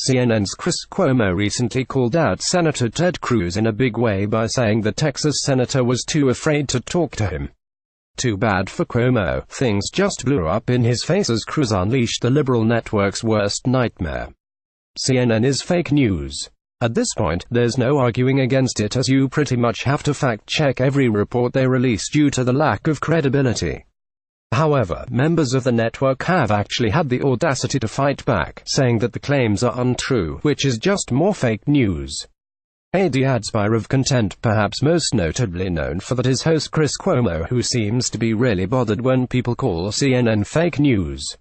CNN's Chris Cuomo recently called out Senator Ted Cruz in a big way by saying the Texas senator was too afraid to talk to him. Too bad for Cuomo. Things just blew up in his face as Cruz unleashed the liberal network's worst nightmare. CNN is fake news. At this point, there's no arguing against it, as you pretty much have to fact-check every report they release due to the lack of credibility. However, members of the network have actually had the audacity to fight back, saying that the claims are untrue, which is just more fake news. Adspire of Content, perhaps most notably known for that, is host Chris Cuomo, who seems to be really bothered when people call CNN fake news.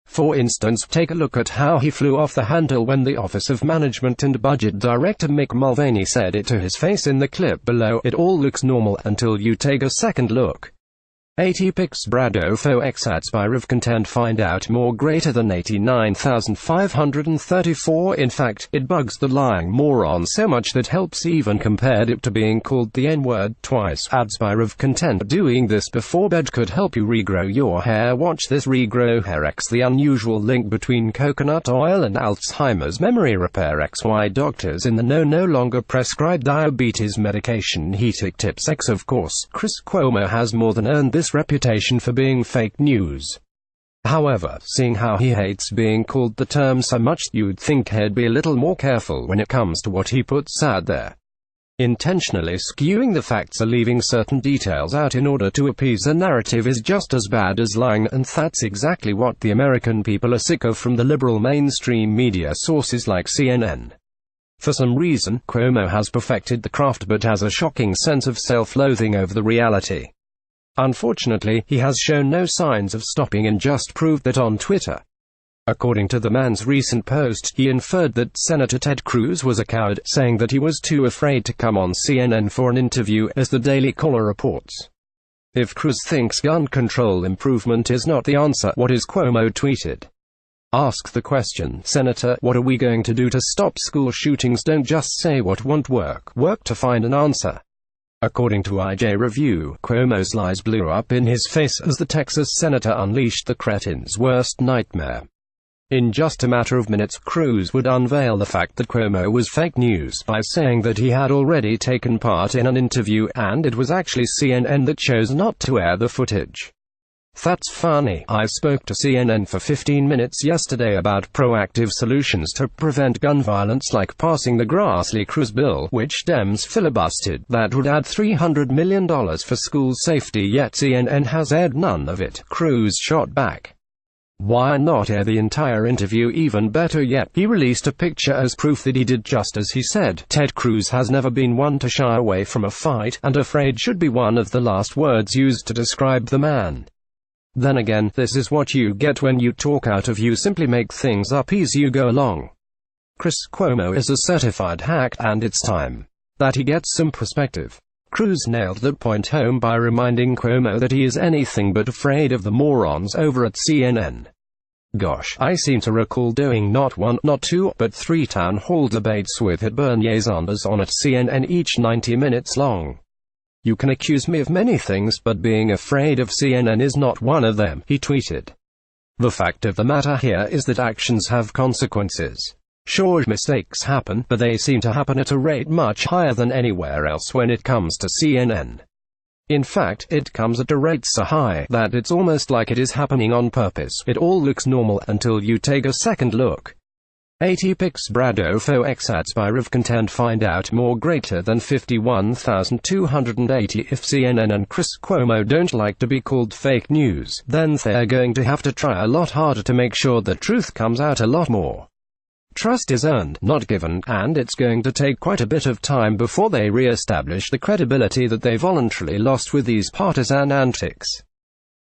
For instance, take a look at how he flew off the handle when the Office of Management and Budget Director Mick Mulvaney said it to his face in the clip below. It all looks normal until you take a second look. 80 pics Brado for Adspire of Content find out more greater than 89,534. In fact, it bugs the lying moron so much that helps even compared it to being called the N-word twice. Adspire of Content doing this before bed could help you regrow your hair. Watch this regrow hair X. The unusual link between coconut oil and Alzheimer's memory repair X. Why doctors in the know no longer prescribe diabetes medication. Heating tips X. Of course, Chris Cuomo has more than earned this reputation for being fake news. However, seeing how he hates being called the term so much, you'd think he'd be a little more careful when it comes to what he puts out there. Intentionally skewing the facts or leaving certain details out in order to appease a narrative is just as bad as lying, and that's exactly what the American people are sick of from the liberal mainstream media sources like CNN. For some reason, Cuomo has perfected the craft but has a shocking sense of self-loathing over the reality. Unfortunately, he has shown no signs of stopping and just proved that on Twitter. According to the man's recent post, he inferred that Senator Ted Cruz was a coward, saying that he was too afraid to come on CNN for an interview, as the Daily Caller reports. If Cruz thinks gun control improvement is not the answer, what is Cuomo tweeted? Ask the question, Senator, what are we going to do to stop school shootings? Don't just say what won't work, work to find an answer. According to IJ Review, Cuomo's lies blew up in his face as the Texas senator unleashed the cretin's worst nightmare. In just a matter of minutes, Cruz would unveil the fact that Cuomo was fake news by saying that he had already taken part in an interview, and it was actually CNN that chose not to air the footage. That's funny. I spoke to CNN for 15 minutes yesterday about proactive solutions to prevent gun violence, like passing the Grassley-Cruz bill, which Dems filibustered, that would add $300 million for school safety, yet CNN has aired none of it. Cruz shot back. Why not air the entire interview? Even better yet, he released a picture as proof that he did just as he said. Ted Cruz has never been one to shy away from a fight, and afraid should be one of the last words used to describe the man. Then again, this is what you get when you talk out of you simply make things up as you go along. Chris Cuomo is a certified hack, and it's time that he gets some perspective. Cruz nailed that point home by reminding Cuomo that he is anything but afraid of the morons over at CNN. Gosh, I seem to recall doing not one, not two, but 3 town hall debates with Bernie Sanders on at CNN, each 90 minutes long. You can accuse me of many things, but being afraid of CNN is not one of them, he tweeted. The fact of the matter here is that actions have consequences. Sure, mistakes happen, but they seem to happen at a rate much higher than anywhere else when it comes to CNN. In fact, it comes at a rate so high that it's almost like it is happening on purpose. It all looks normal until you take a second look. 80 pics Brado for Adspire of Content find out more greater than 51,280. If CNN and Chris Cuomo don't like to be called fake news, then they're going to have to try a lot harder to make sure the truth comes out a lot more. Trust is earned, not given, and it's going to take quite a bit of time before they re-establish the credibility that they voluntarily lost with these partisan antics.